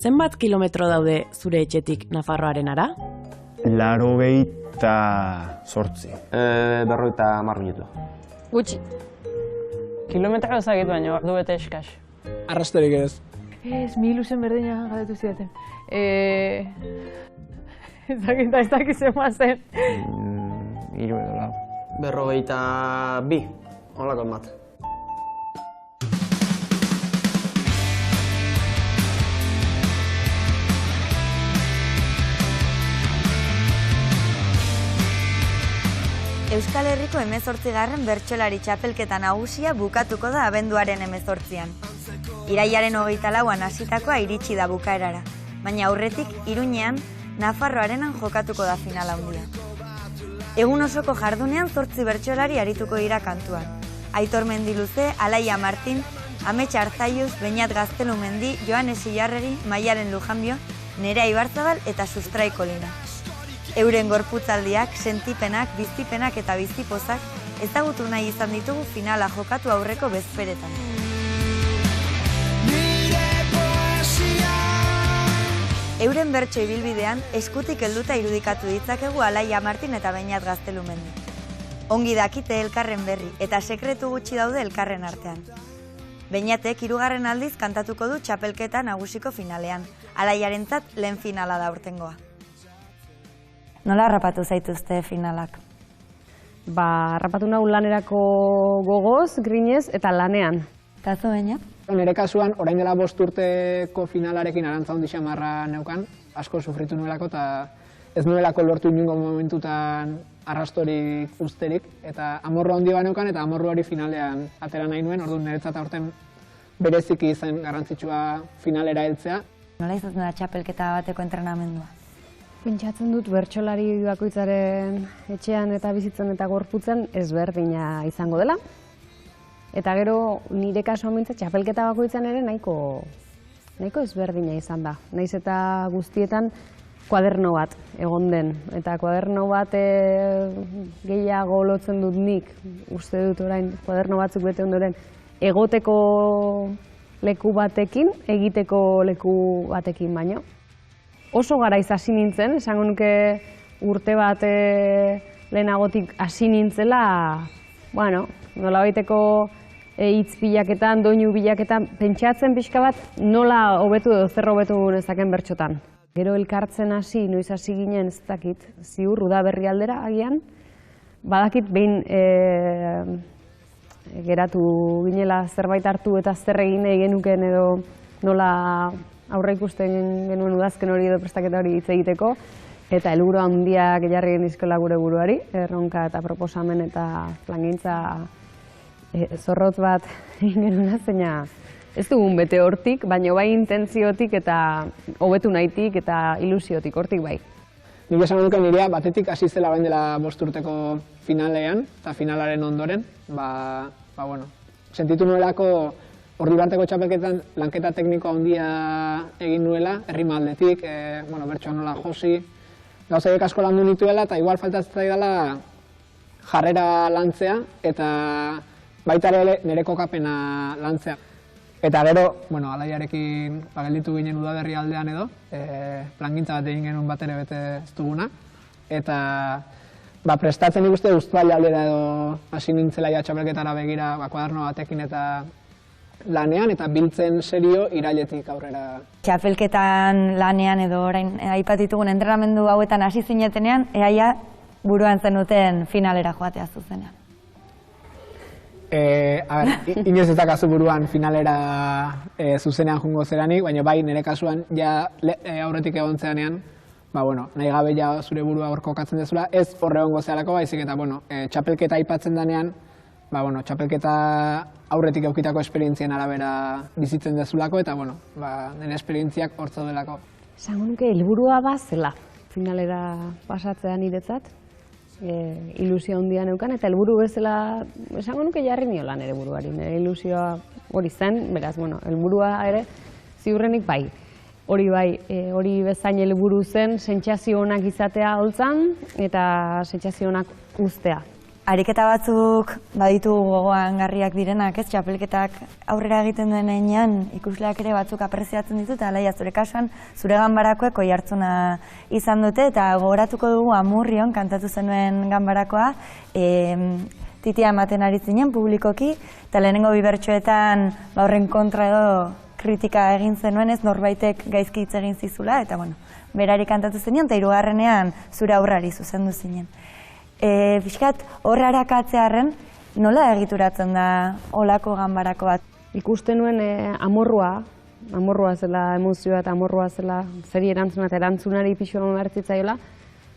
Zenbat kilometro daude zure etxetik Nafarroarenara? 88. 50 minutu. Gutxi. Kilometro ezagit baino, ordu bete eskas. Arrastorik ez. Ez, mi ilusen berdina galetu zidaten. Ez dakit zema zen. 3 edo lau. 52, holako bat. Euskal Herriko 18. bertsolari txapelketa nagusia bukatuko da abenduaren 18an. Irailaren 24an hasitakoa iritsi da bukaerara, baina aurretik Iruñean Nafarroarenan jokatuko da finala handia. Egun osoko jardunean 8 bertsolari arituko dira kantuan. Aitor Mendiluze, Alaia Martin, Amets Arzaiuz, Beñat Gaztelumendi, Joanes Ilarregi, Maialen Lujanbio, Nerea Ibarzabal eta Sustrai Kolina. Euren gorputzaldiak, sentipenak, bizipenak eta bizipozak ezagutu nahi izan ditugu finala jokatu aurreko bezperetan. Euren bertso ibilbidean eskutik helduta irudikatu ditzakegu Alaia Martin eta Beñat Gaztelumendi. Ongi dakite elkarren berri eta sekretu gutxi daude elkarren artean. Beñatek 3. aldiz kantatuko du txapelketa nagusiko finalean. Alaiarentzat lehen finala da aurtengoa. Nola harrapatu zaituzte finalak? Harrapatu nahu lanerako gogoz, grinez eta lanean. Eta zu, Beñat? Nire kasuan, orain dela 5 urteko finalarekin arantza handi xamarra neukan, asko sufritu nuelako eta ez nuelako lortu inungo momentutan arrastorik usterik, eta amorru handi bat neukan eta amorru hori finalean atera nahi nuen, orduan niretzat aurten bereziki zen garrantzitsua finalera heltzea. Nola izaten da txapelketa bateko entrenamendua? Pentsatzen dut bertsolari bakoitzaren etxean eta bizitzen eta gorputzen ezberdina izango dela. Eta gero nire kasuan behintzat txapelketa bakoitzan ere nahiko ezberdina izan da. Naiz eta guztietan kuaderno bat egon den. Eta kuaderno bat gehiago lotzen dut nik, uste dut orain kuaderno batzuk bete ondoren, egoteko leku batekin, egiteko leku batekin baino. Oso garaiz hasi nintzen, esango nuke urte bat lehenagotik hasi nintzela, nolabaiteko hitz bilaketan, doinu bilaketan, pentsatzen pixka bat nola hobetu edo zer hobetu nezaken bertxotan. Gero elkartzen hasi, noiz hasi ginen ez dakit, ziur, Udaberri aldera agian, badakit behin geratu ginela zerbait hartu eta zer egin nahi genuken edo nola aurre ikusten genuen udazken hori edo prestaketa hori hitz egiteko, eta helburu handiak jarri genizkola gure buruari, erronka eta proposamen eta plangintza zorrotz bat egin genuna, zeina ez dugun bete hortik, baina bai intentziotik eta hobetu nahitik eta ilusiotik hortik bai. Nik esan nuke nirea batetik hasi zela bain dela 5 urteko finalean eta finalaren ondoren, sentitu nuelako Ordibarteko txapelketan lanketa tekniko handia egin nuela, herrima aldetik, bertsoa nola josi, gauzaiek asko landu nituela eta igual faltatzen zaidala jarrera lantzea eta baita ere nire kokapena lantzea. Eta gero, Alaiarekin gelditu ginen Udaberri aldean edo, plangintza bat egin genuen bat ere bete ez duguna. Eta prestatzen ikuste Uztail aldera edo hasi nintzela txapelketara begira kuaderno batekin eta lanean eta biltzen serio irailetik aurrera. Txapelketan lanean edo orain aipatitugun entrenamendu hauetan hasi zinetenean, eaia buruan zenuten finalera joatea zuzenean. Inoiz ez dakazu buruan finalera zuzenean jungo zeranik, baina bai nire kasuan aurretik egon zeanean, nahi gabe zure burua hor kokatzen dezula, ez horre hongo zehalako baizik eta txapelketa aipatzen denean, txapelketa aurretik eukitako esperientzien arabera bizitzen dezulako eta nire esperientziak hortzo delako. Esango nuke helburua bazela finalera pasatzea niretzat, ilusio handia neukan eta helburu bezala esango nuke jarri niola nire buruari. Nire ilusioa hori zen, beraz, helburua ere ziurrenik bai. Hori bezain helburu zen sentsazio onak izatea holtzan eta sentsazio onak uztea. Ariketa batzuk baditu gogoan garriak direnak, ez? Txapelketak aurrera egiten duen heinean ikusleak ere batzuk apreziatzen ditut, alaia zure kasuan, zure ganbarakoek oihartzuna izan dute, eta gogoratuko dugu Amurrion kantatu zenuen ganbarakoa, titia ematen ari zinen publikoki, eta lehenengo bi bertsoetan horren kontra edo kritika egin zenuen, ez norbaitek gaizki hitz egin zizula, eta bueno, berari kantatu zenion, eta hirugarrenean zure aurrari zuzendu zinen. Fiskat, horre harakatzearen, nola egituratzen da olako ganbarako bat? Ikusten nuen amorrua zela emozioa eta amorrua zela zeri erantzuna eta erantzunari pixuan bertzitzaiola,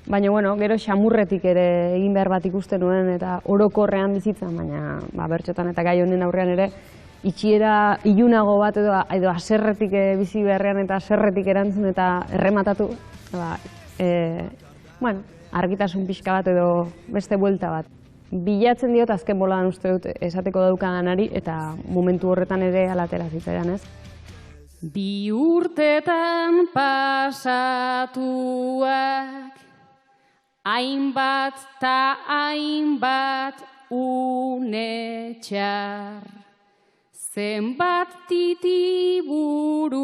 baina bueno, gero xamurretik ere egin behar bat ikusten nuen eta orokorrean bizitzan, baina bertxotan eta gai honen aurrean ere itxiera ilunago bat edo aserretik bizi beharrean eta aserretik erantzun eta errematatu, bueno, argitasun pixka bat edo beste buelta bat. Bilatzen diot azken boladan uste dut esateko daukadanari eta momentu horretan ere alatera zitzaidan, ez? Bi urtetan pasatuak hainbat ta hainbat une txar, zenbat titiburu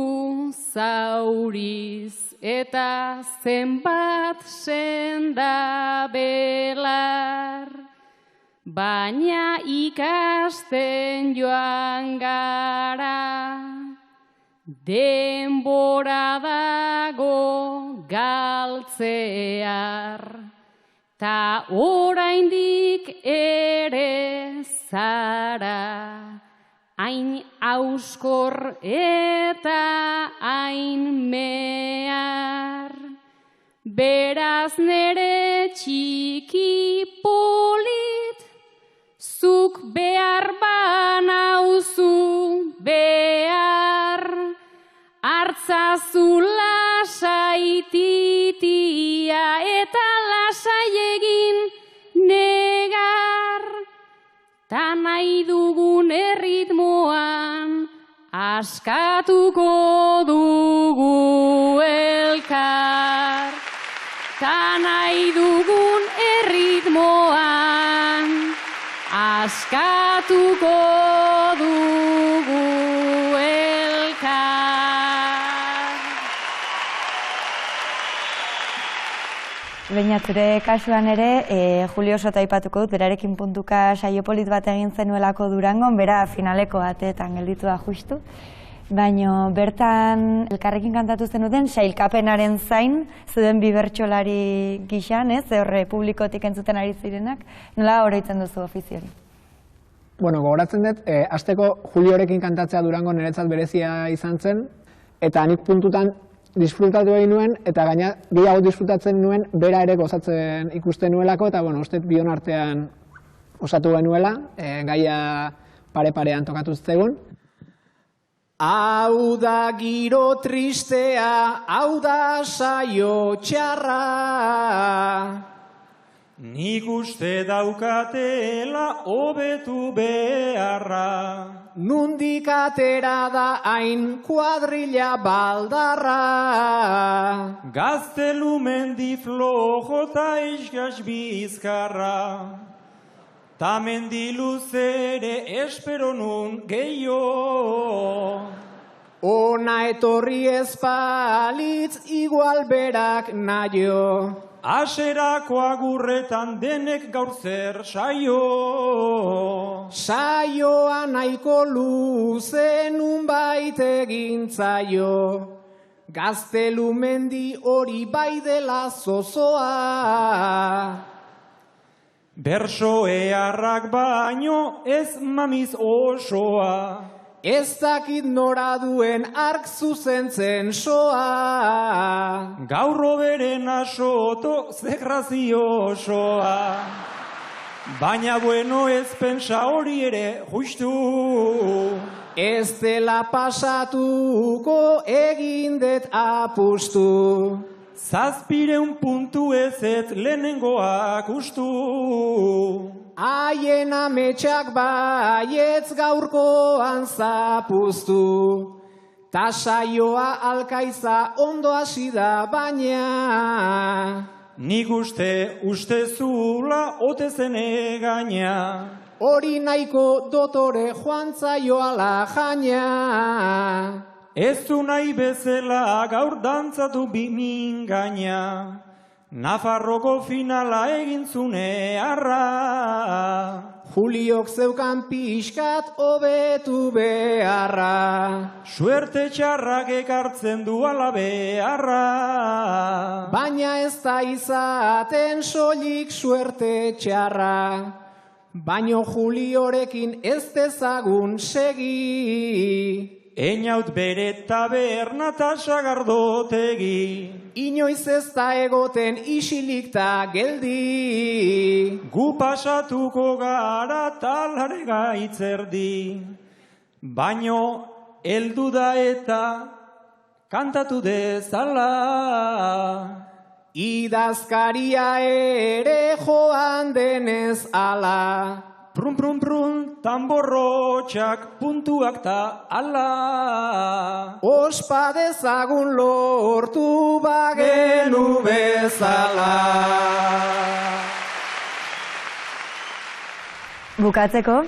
zauriz eta zenbat senda belar, baina ikasten joan gara, denbora dago galtzear, ta oraindik ere zara, hain auskor eta hain mehar, beraz nere txiki polit, zuk behar banauzu behar, hartzazu lasai titia eta lasai egin negar, ta nahi dugun erritmoan askatuko dugu elkar. Ta nahi dugun erritmoan askatuko dugu elkar. Baina zure kasuan ere, Julio Soto aipatuko dut, berarekin puntuka saio polit bat egin zenuelako Durangon, bera finaleko batetan gelditu da justu. Baina bertan elkarrekin kantatu zenuten sailkapenaren zain, zuden bi bertsolari gixan, ez? Horre publikotik entzuten ari zirenak, nola oroitzen duzu ofizio hori? Bueno, gogoratzen dut, hasteko Juliorekin kantatzea Durango niretzat berezia izan zen, eta nik puntutan disfrutatu egin nuen, eta gaina gehiago disfrutatzen nuen, bera ere gozatzen ikusten nuelako, eta bueno, uste bion artean osatu genuela, gaia pare-parean tokatu zitzaigun. Hau da giro tristea, hau da saio txarra, nik uste daukatela hobetu beharra. Nundik atera da hain kuadrilla baldarra, Gaztelu mendi flojo ta iskas bizkarra, ta mendi luzere espero nun gehiago. Ona etorri ezpalitz igual berak naio, Aserako agurretan denek gaur zer saio. saioa nahiko luze nunbait egintzaio, Gaztelu mendi hori bai dela zozoa. Berso eharrak baino ez mamiz osoa. Ez dakit nora duen ark zuzentzen soa. Gaurro beren asoto zegrazio osoa. Baina bueno ez pentsa hori ere justu. Ez dela pasatuko egin dut apustu. 700 puntu ez lehenengoak ustu. Haien ametsak baietz gaurkoan zapuztu, ta saioa alkaiza ondo hasi da baina. nik uste zula ote zene gaina. Hori nahiko dotore joan zaioala jaina. Ez du nahi bezala gaur dantzatu bimin gaina. Nafarroko finala egin zune arra. Juliok zeukan pixkat hobetu beharra. Suerte txarrak ekartzen du ala beharra. Baina ez da izaten soilik suerte txarra. Baino Juliorekin ez dezagun segi. Einaut bere taberna ta sagardotegi. Inoiz ez da egoten isilik ta geldi. Gu pasatuko gara talare gaitzerdi. Baino heldu da eta kantatu dezala. Idazkaria ere joan denez ala. Prun, prun, prun, tamborrotxak puntuak ta ala. Ospa dezagun lortu bagenu bezala. Bukatzeko,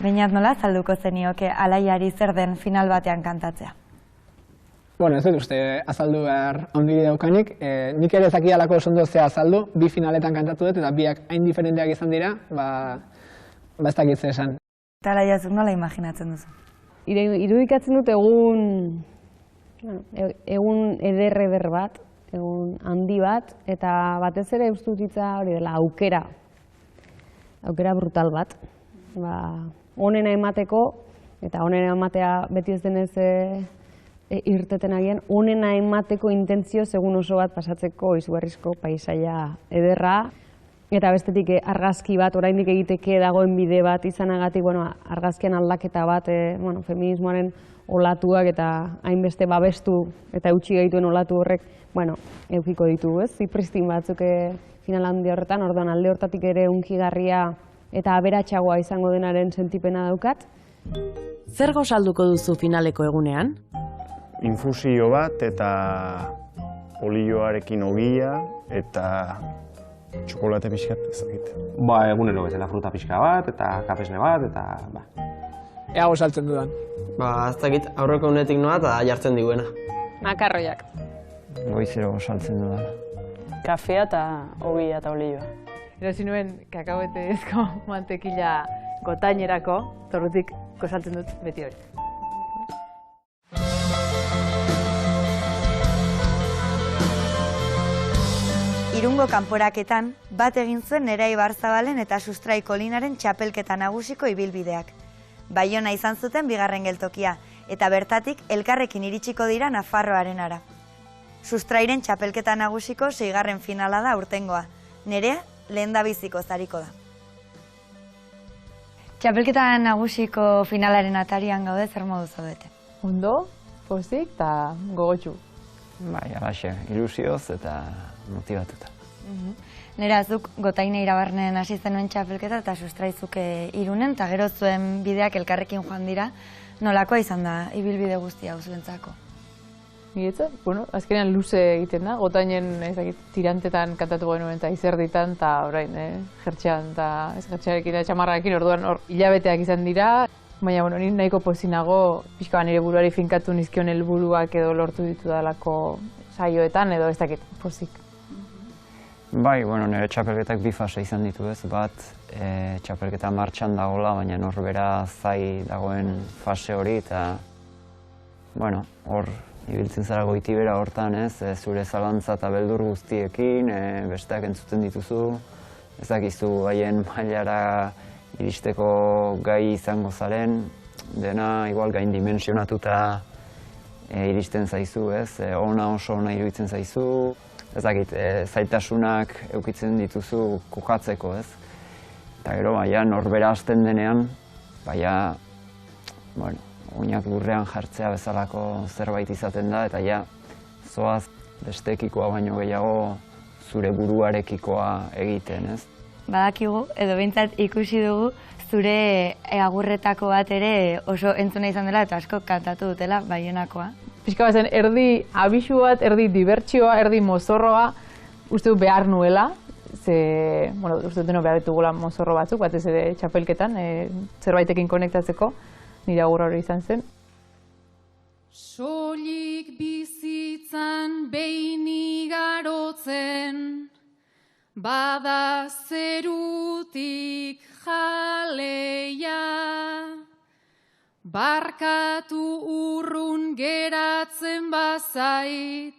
Beñat nola azalduko zenioke Alaiari zer den final batean kantatzea? Bueno, ez dut uste azaldu behar ondiri daukanik. Nik ere zakialako oso zea azaldu, bi finaletan kantatu dut, eta biak hain diferenteak izan dira, ez dakit zer esan. Eta Alaiazuk nola imaginatzen duzu? Irudikatzen dut egun eder bat, egun handi bat, eta batez ere uste dut hitza hori dela aukera brutal bat. Honena emateko, eta honena ematea beti ez denez irteten agian, honena emateko intentzio segun oso bat pasatzeko izugarrizko paisaia ederra, eta bestetik argazki bat, oraindik egiteke dagoen bide bat izanagatik, argazkian aldaketa bat, feminismoaren olatuak eta hainbeste babestu eta eutsi gaituen olatu horrek, eukiko ditugu, ez? Zipristin batzuk final handi horretan, orduan alde hortatik ere unkigarria eta aberatsagoa izango denaren sentipena daukat. Zer gozalduko duzu finaleko egunean? Infusio bat eta olioarekin ogia eta txokolate pixkat ezagite. Egunero bezala fruta pixka bat eta kafesne bat eta Ea gozaltzen dudan. Ez dakit aurreko unetik noa eta jartzen diguena. Makarroiak. Goizero gozaltzen dudan. Kafea eta ogia eta olioa. Erosi nuen kakahuetezko mantekila gotainerako, torrutik gozaltzen dut beti hori. Irungo kanporaketan bat egin zuen Nerai Barzabalen eta Sustrai Kolinaren txapelketa nagusiko ibilbideak. Baiona izan zuten bigarren geltokia, eta bertatik elkarrekin iritsiko dira Nafarroarenara. Sustrairen txapelketa nagusiko 6. finala da urtengoa. Nerea lehendabiziko zariko da. Txapelketa nagusiko finalaren atarian gaude, zer modu zaudete? Ondo, pozik eta gogotxu. Alaxe, ilusioz eta motibatuta. Nera, zuk Gotaine Irabarnen hasi zenuen txapelketa eta Sustraizuk Irunen, eta gero zuen bideak elkarrekin joan dira. Nolakoa izan da ibilbide guztia zuentzako? Niretza, azkenean luze egiten da. Gotainen tirantetan kantatu genuen eta izerditan, eta orain jertxean eta jertxearekin eta txamarrarekin orduan hilabeteak izan dira. Baina, ni nahiko pozinago pixka nire buruari finkatu nizkion helburuak edo lortu ditu dalako saioetan edo ez dakit pozik. Nire txapelketak bi fase izan ditu ez, bat txapelketa martxan dagoela, baina norbera zai dagoen fase hori eta hor ibiltzen zara goitibera hortan ez, zure zalantza eta beldur guztiekin, besteak entzuten dituzu, ez dakizu haien mailara iristeko gai izango zaren, dena igual gain dimensionatuta iristen zaizu ez, ona oso ona iruditzen zaizu, ez dakit, zaitasunak eukitzen dituzu kokatzeko ez. Eta gero, norbera hasten denean, oinak lurrean jartzea bezalako zerbait izaten da, eta zoaz bestekikoa baino gehiago zure buruarekikoa egiten ez. Badakigu, edo behintzat ikusi dugu, zure agurretako bat ere oso entzuna izan dela eta asko kantatu dutela Baionakoa. Pixka bat zen, erdi abisu bat, erdi dibertsioa, erdi mozorroa, uste du behar nuela, ze, bueno, uste dut behar ditugula mozorro batzuk, batez ere txapelketan, zerbaitekin konektatzeko, nire agurra hori izan zen. Soilik bizitzan behin igarotzen, bada zerutik jaleia, barkatu urrun geratzen bazait,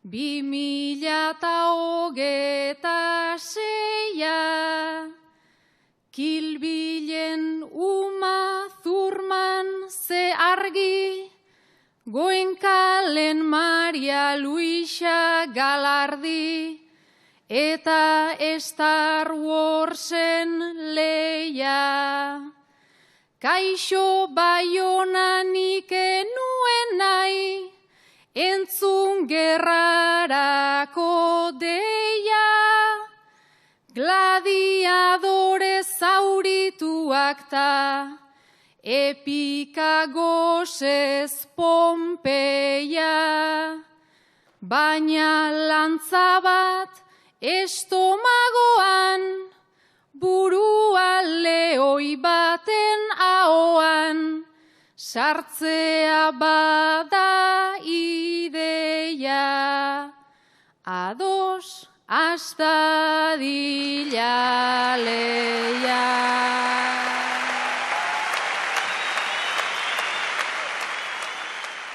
2026 Kilbilen Uma Zurman ze argi, Goenkalen Maria Luisa Galardi, eta Star Warsen Leia. Kaixo Baionanik enuen nahi, entzun gerrarako deia, gladiadore zaurituak ta, epika gozez Pompeia, baina lantza bat estomagoan, burua lehoi baten ahoan, sartzea bada ideia, ados astadila leia.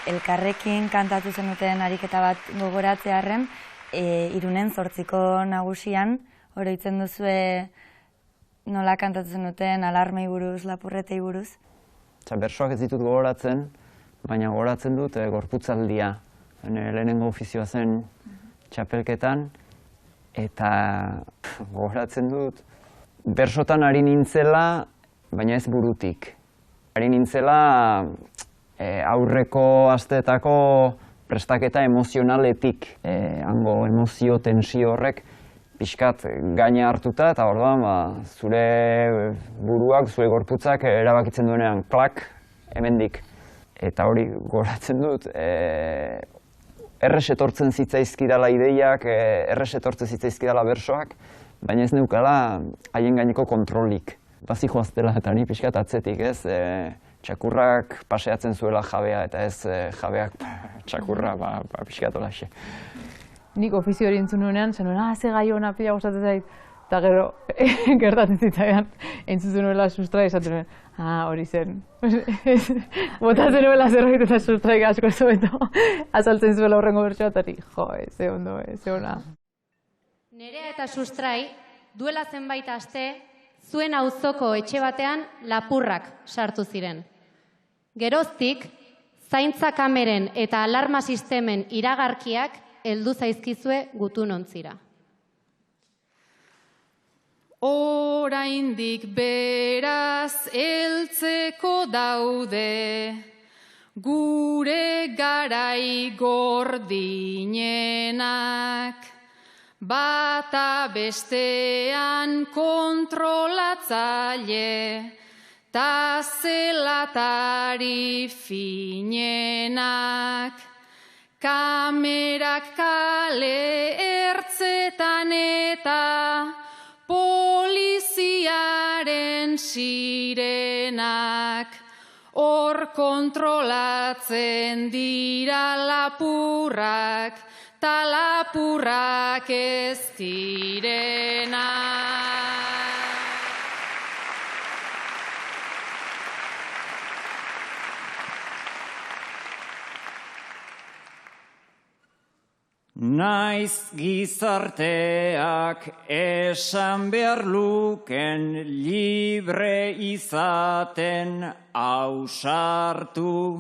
Elkarrekin kantatu zenuten ariketa bat gogoratzearren, Irunen 8ko nagusian, oroitzen duzue nola kantatu zenuten alarmei buruz, lapurretei buruz? Bersoak ez ditut gogoratzen, baina gogoratzen dut gorputzaldia. Lehenengo ofizioa zen txapelketan, eta gogoratzen dut bersotan ari nintzela, baina ez burutik. Ari nintzela aurreko asteetako prestaketa emozionaletik. Hango emozio tensio horrek pixkat gaina hartuta, eta orduan zure buruak, zure gorputzak erabakitzen duenean klak, hemendik. Eta hori goratzen dut, errez etortzen zitzaizkidala ideiak, errez etortzen zitzaizkidala bersoak, baina ez neukala haien gaineko kontrolik. Bazijoaztela eta ni pixkat atzetik, ez? Txakurrak paseatzen zuela jabea, eta ez jabeak txakurra pixkat holaxe. Nik ofizio hori entzun nuenean, zen nuen, ze gai hona pila gustatzen zait, eta gero gertatzen zitzaidan, entzun nuela sustrai esaten nuen, hori zen. Botatzen nuela zerbait eta sustraik asko zoeto, azaltzen zuela horrengo bertsoa, eta ze ondo, ze ona. Nerea eta sustrai, duela zenbait aste, zuen auzoko etxe batean lapurrak sartu ziren. Geroztik, zaintza kameren eta alarma sistemen iragarkiak heldu zaizkizue gutunontzira. Oraindik beraz heltzeko daude, gure garai gordinenak, bata bestean kontrolatzaile, ta zelatari finenak, kamerak kale ertzetan eta poliziaren sirenak, hor kontrolatzen dira lapurrak, ta lapurrak ez direnak. Naiz gizarteak esan behar luken libre izaten ausartu,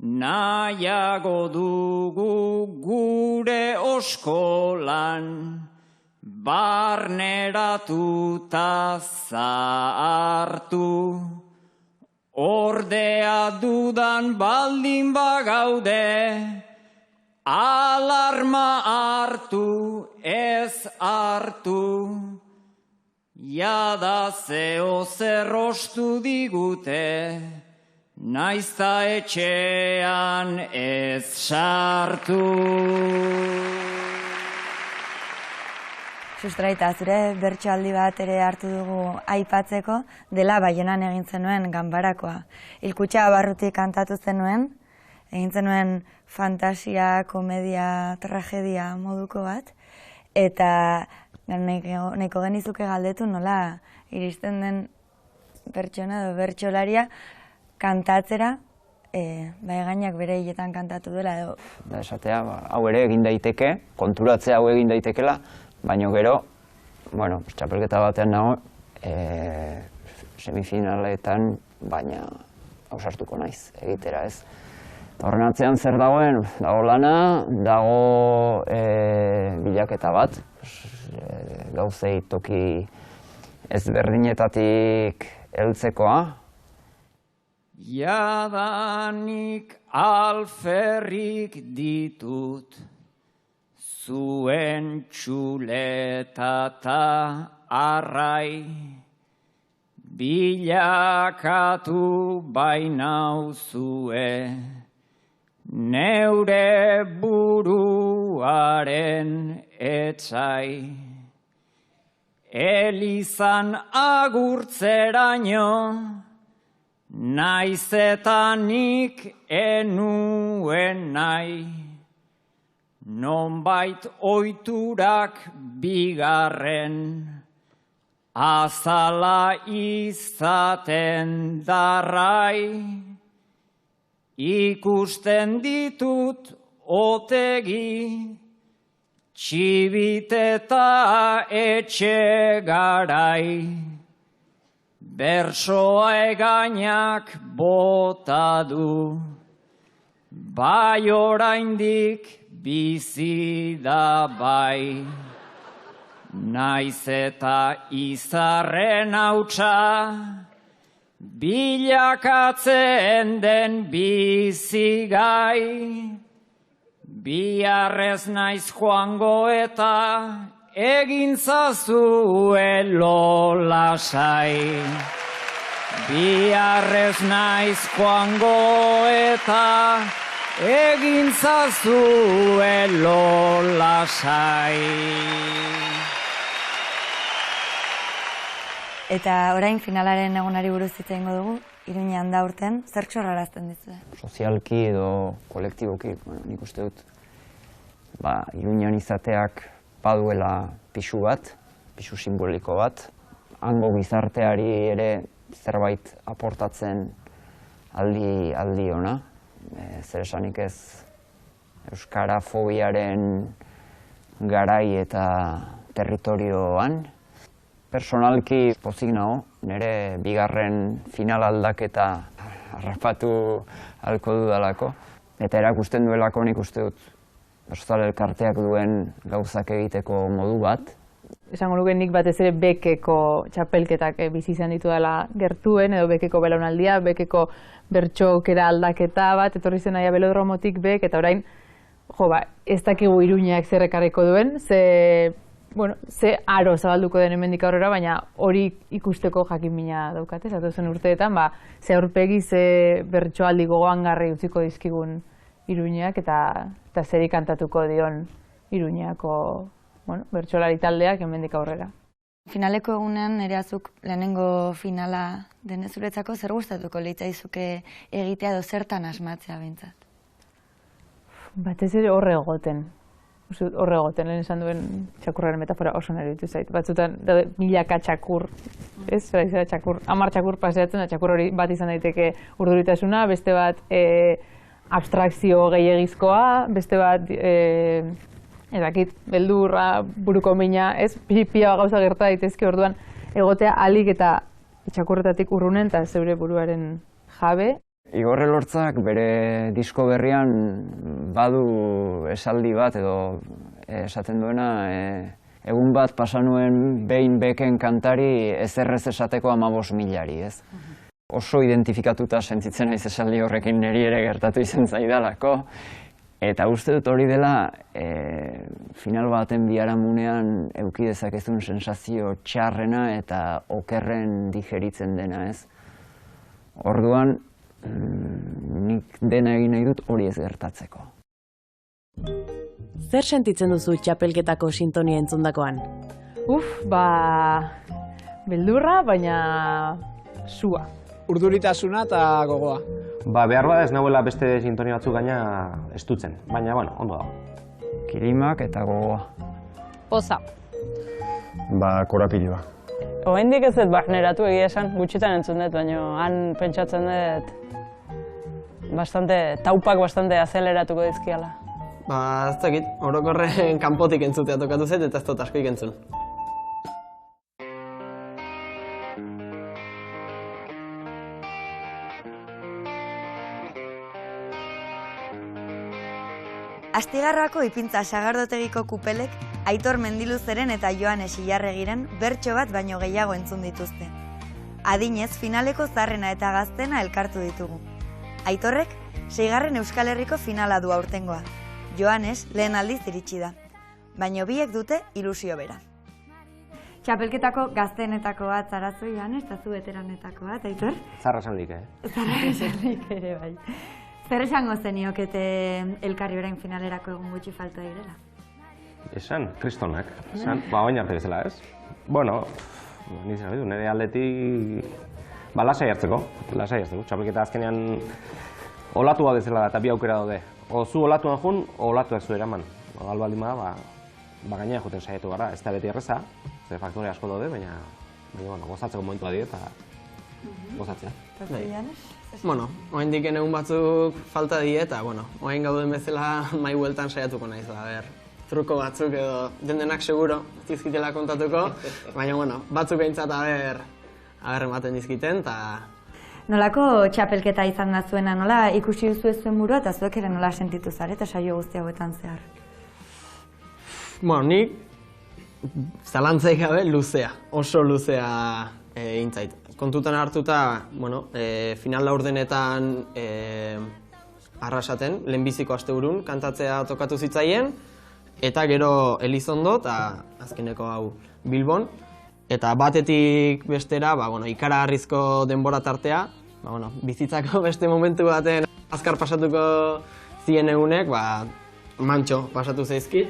nahiago dugu gure oskolan barneratuta zahartu. Ordea dudan baldin bagaude, alarma hartu ez hartu, jada zeo zerrostu digute, naizta etxean ez sartu. Sustraita, zure bertsoaldi bat ere hartu dugu aipatzeko, dela Baionan egin zenuen ganbarakoa. Hilkutxa barrutik kantatu zenuen, egin zenuen fantasia, komedia, tragedia moduko bat, eta nahiko genizuke galdetu nola iristen den pertsona edo bertsolaria kantatzera, gainak bere hiletan kantatu dela edo. Da esatea, hau ere egin daiteke, konturatzea hau egin daitekela, baina gero, txapelketa batean nago, semifinaletan, baina ausartuko naiz egitera ez. Horren atzean zer dagoen, dago lana, dago bilaketa bat, gauzei toki ezberdinetatik heltzekoa. Jadanik alferrik ditut, zuen txuletata arrai, bilakatu bainauzue, neure buruaren etsai. Elizan agurtzeraino, naizetanik enuen nahi, nonbait oiturak bigarren, azala izaten darrai, ikusten ditut otegi, txibiteta etxe garai, bersoa egainak bota du, bai oraindik bizi da bai. Naiz eta izarren hautsa, bilakatzen den bizigai, biharrez naiz joango eta egin zazue lolasai. Biharrez naiz joango eta egin zazue lolasai. Eta orain finalaren egunari buruz hitz egingo dugu, Iruñean da urten, zerk sorrarazten dizue? Sozialki edo kolektiboki, nik uste dut, Iruñean izateak baduela pisu bat, pisu simboliko bat, hango gizarteari ere zerbait aportatzen aldi ona, zer esanik ez euskara fobiaren garai eta territorioan. Personalki pozik nago, nire bigarren final aldaketa harrapatu ahalko dudalako. Eta erakusten duelako nik uste dut Euskal Elkarteak duen gauzak egiteko modu bat. Esango nuke nik batez ere Bekeko txapelketak bizi izan ditu dela gertuen, edo Bekeko belaunaldia, Bekeko bertsokera aldaketa bat, etorri zen aia belodromotik Bek, eta orain, ez dakigu Iruñeak zer ekarriko duen, ze aro zabalduko den hemendik aurrera, baina hori ikusteko jakinmina daukate, zatozen urteetan, ze aurpegi, ze bertsoaldi gogoangarri utziko dizkigun Iruñeak, eta zeri kantatuko dion Iruñeako bertsolari taldeak hemendik aurrera. Finaleko egunean ereazuk lehenengo finala denezuretzako zer gustatuko litzaizuke egitea edo zertan asmatzea behintzat? Batez ere horre egoten. Horre egoten, lehen esan duen txakurraren metafora oso nire ditu zait. Batzutan, milaka txakur, ez? Zera txakur, 10 txakur paseatzen, da txakur hori bat izan daiteke urduritasuna, beste bat abstrakzio gehiagizkoa, beste bat, beldurra, buruko mina, ez? Pila gauza gerta daitezke orduan egotea alik eta txakurretatik urrunen eta zeure buruaren jabe. Igor Elortzak bere disko berrian badu esaldi bat edo esaten duena egun bat pasanuen behin Beken kantari ezerrez esateko 15.000, ez? Oso identifikatuta sentitzen naiz esaldi horrekin niri ere gertatu izan zaidalako. Eta uste dut hori dela final baten biharamunean eduki dezakezun sensazio txarrena eta okerren digeritzen dena, ez? Orduan, nik dena egin nahi dut hori ez gertatzeko. Zer sentitzen duzu txapelketako sintonia entzundakoan? Beldurra, baina sua. Urduritasuna eta gogoa. Behar bada ez nahuela beste sintonia batzuk gaina estutzen, baina, bueno, ondo dago. Kirimak eta gogoa. Poza. Korapilua. Oraindik ez dut barneratu egia esan, gutxitan entzun dut, baina han pentsatzen dut taupak bastante azeleratuko dizkiala. Ez dakit, orokorren kanpotik entzutea tokatu zait eta ez dut askoik entzun. Astigarroako ipintza sagardotegiko kupelek Aitor Mendiluzeren eta Joanes Ilarregiren bertso bat baino gehiago entzun dituzte. Adinez, finaleko zarrena eta gaztena elkartu ditugu. Aitorrek, 6. Euskal Herriko finala du aurtengoa. Joanes lehen aldiz iritsi da. Baino biek dute ilusio bera. Txapelketako gaztenetako bat zarazu, Joanes, eta zu veteranetako bat, Aitor? Zarra esanlik, Zarra esanlik ere, bai. Zer esango zeniokete elkarri orain finalerako egun gutxi falta direla? Esan, kristonak. Esan, baina arte bezala, ez? Bueno, nire aldetik lasai hartzeko. Txapelketa azkenean olatua bezala eta bi aukera daude. O zu olatuan jun, o olatuak zu eraman. Galdu aldin bada, gainera juten saiatu gara. Ez da beti erreza, ze faktore asko daude, baina gozatzeko momentua die eta gozatzea. Bueno, oraindik egun batzuk falta die eta, orain gauden bezala mai bueltan saiatuko naiz, truko batzuk edo dendenak seguro dizkitela kontatuko, baina, batzuk behintzat aber ematen dizkiten, eta... Nolako txapelketa izan da zuena, nola ikusi duzu ez zuen burua eta zuek ere nola sentitu zarete saio guzti hauetan zehar? Nik zalantzaik gabe luzea, oso luzea intzait. Kontutan hartuta, final laurdenetan arrasaten, lehenbiziko asteburun kantatzea tokatu zitzaien, eta gero Elizondo eta azkeneko hau Bilbon. Eta batetik bestera, ikaragarrizko denbora tartea, bizitzako beste momentu baten azkar pasatuko zien egunek, mantxo pasatu zaizkit.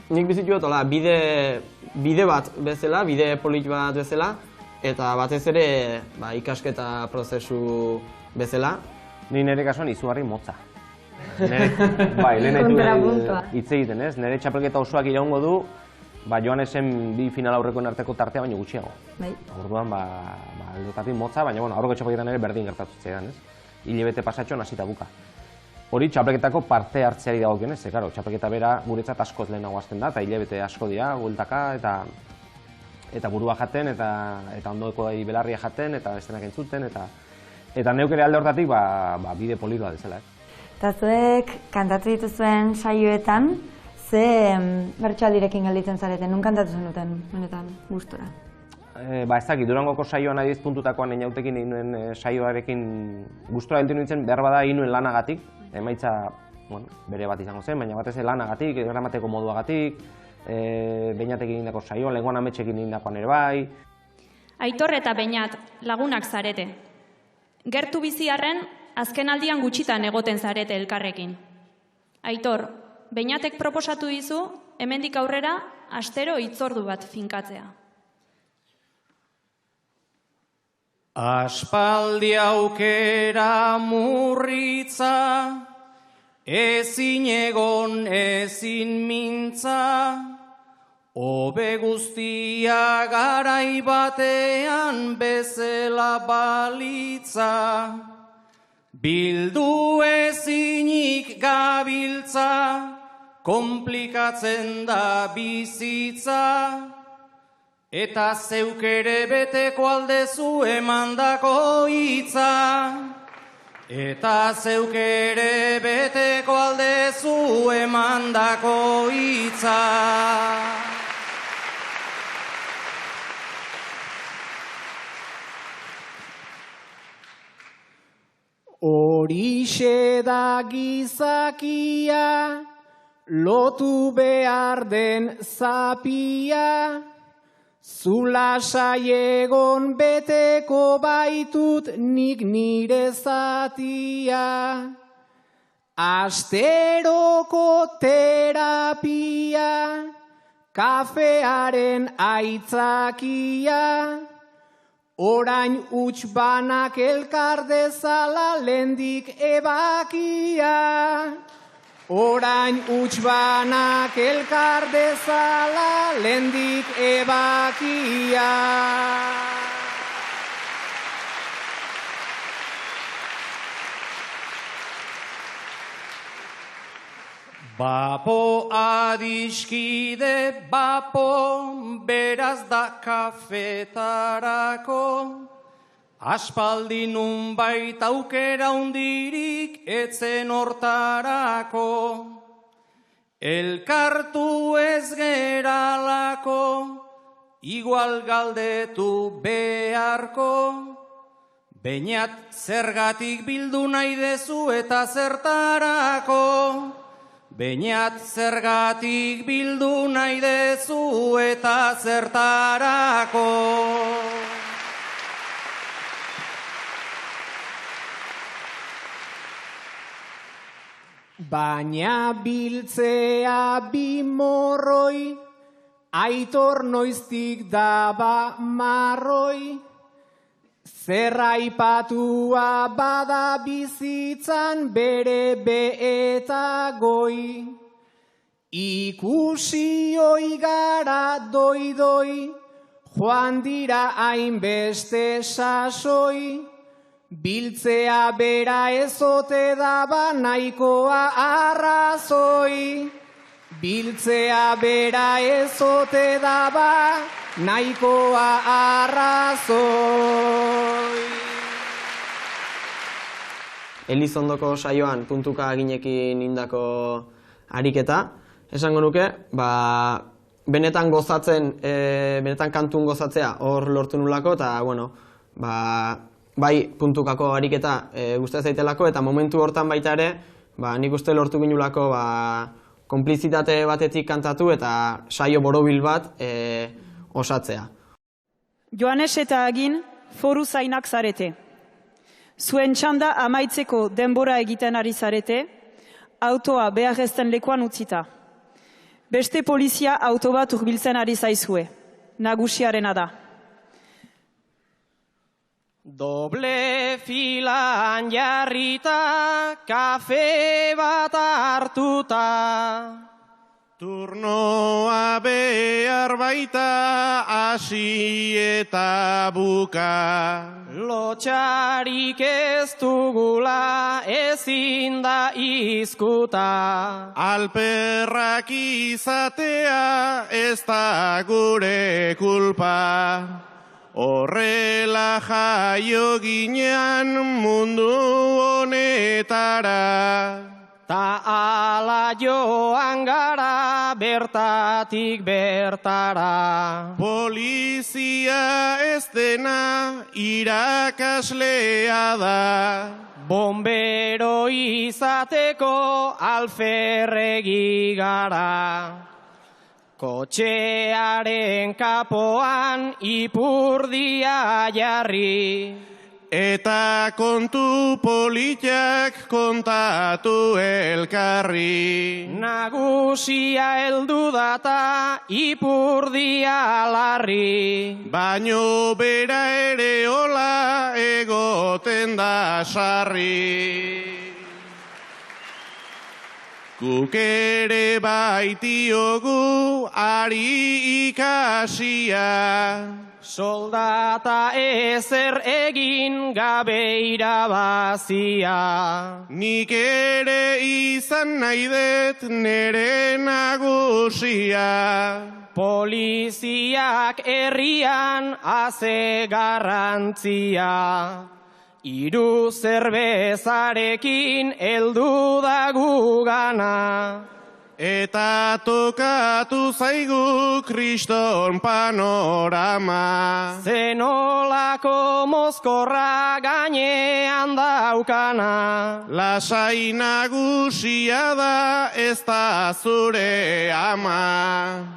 Nik bizitu dut, bide bat bezala, bide polit bat bezala, eta batez ere ikasketa prozesu bezala. Ni nire kasuan izugarri motza. Lehen hitz egiten ez, nire txapelketa osoak iraungo du, Joanesen bi final aurrekoen arteko tartea baino gutxiago. Orduan, aldetatik motza, baina aurreko txapelketan ere berdin gertatu zitzaidan, ez? Hilebete pasatxoan hasita buka. Hori txapelketako parte hartzeari dagokionez, txapelketa bera guretzat askoz lehenago hasten da, eta hilebete asko dira, bueltaka, eta burua jaten, eta ondoko belarria jaten, eta bestenak entzuten, eta neuk ere alde hortatik bide polirua dezela. Eta zuek kantatu dituzuen saioetan, ze bertsoaldirekin gelditzen zareten, nun kantatu zenuten, benetan, gustora? Ez dakit, Durangoko saioan adiz puntutakoan einautekin egin nuen saioarekin gustora gelditu nintzen, behar bada egin nuen lanagatik, emaitza bere bat izango zen, baina batez lanagatik, gramateko moduagatik, Beñatek egindako saioan, lenguan ametxekin egindakoan ere bai. Aitor eta Beñat lagunak zarete. Gertu biziarren, azken aldian gutxitan egoten zarete elkarrekin. Aitor, Beñatek proposatu dizu, hemendik aurrera, astero hitzordu bat finkatzea. Aspaldi aukera murritza, ezin egon ezin mintza, hobe guztia garai batean bezala balitza. Bildu ezinik gabiltza, komplikatzen da bizitza, eta zeuk ere beteko aldezu emandako hitza. Eta zeuk ere beteko aldezu emandako hitza. Horixe da gizakia, lotu behar den zapia, zu lasai egon beteko baitut nik nire zatia. Asteroko terapia, kafearen aitzakia, orain huts banak elkar dezala lendik ebakia. Orain huts banak elkar dezala lendik ebakia. Bapo adiskide, bapo, beraz da kafetarako, aspaldi nunbait aukera hundirik etzen hortarako. Elkartu ez geralako, igual galdetu beharko, bainat zergatik bildu nahi dezu eta zertarako. Bainat zergatik bildu nahi dezu eta zertarako. Baina biltzea bi morroi, Aitor noiztik daba marroi, zer aipatua bada bizitzan bere be eta goi. Ikusi oi gara doi-doi, joan dira hainbeste sasoi, biltzea bera ezote daba nahikoa arrazoi. Biltzea bera ezote daba nahikoa arrazoi. Elizondoko saioan puntuka ginekin indako ariketa, esango nuke, benetan gozatzen, benetan kantun gozatzea hor lortu nulako, eta, bueno, bai puntukako ariketa guztia zaitelako, eta momentu hortan baita ere, nik uste lortu ginulako, konplizitate batetik kantatu eta saio borobil bat osatzea. Joanes eta Agin foru zainak zarete. Zuen txanda amaitzeko denbora egiten ari zarete, autoa behar ezten lekuan utzita. Beste polizia auto bat hurbiltzen ari zaizue. Nagusiarena da. Doble filan jarrita, kafe bat hartuta. Turnoa behar baita, hasi eta buka. Lotxarik ez dugula, ezin da izkuta. Alperrak izatea, ez da gure kulpa. Horrela jaio ginean mundu honetara. Ta ala joan gara bertatik bertara. Polizia ez dena irakaslea da. Bombero izateko alferregi gara. Kotxearen kapoan ipurdia jarri. Eta kontu politiak kontatu elkarri. Nagusia heldu data ipurdia larri. Baino bera ere hola egoten da sarri. Guk ere baitiogu ari ikasia. Soldata ezer egin gabe irabazia. Nik ere izan nahi dut nere nagusia. Poliziak herrian haze garrantzia. Hiru zerbezarekin heldu da gugana. Eta tokatu zaigu kriston panorama. Zenolako mozkorra gainean daukana. Lasai nagusia da ez da zure ama.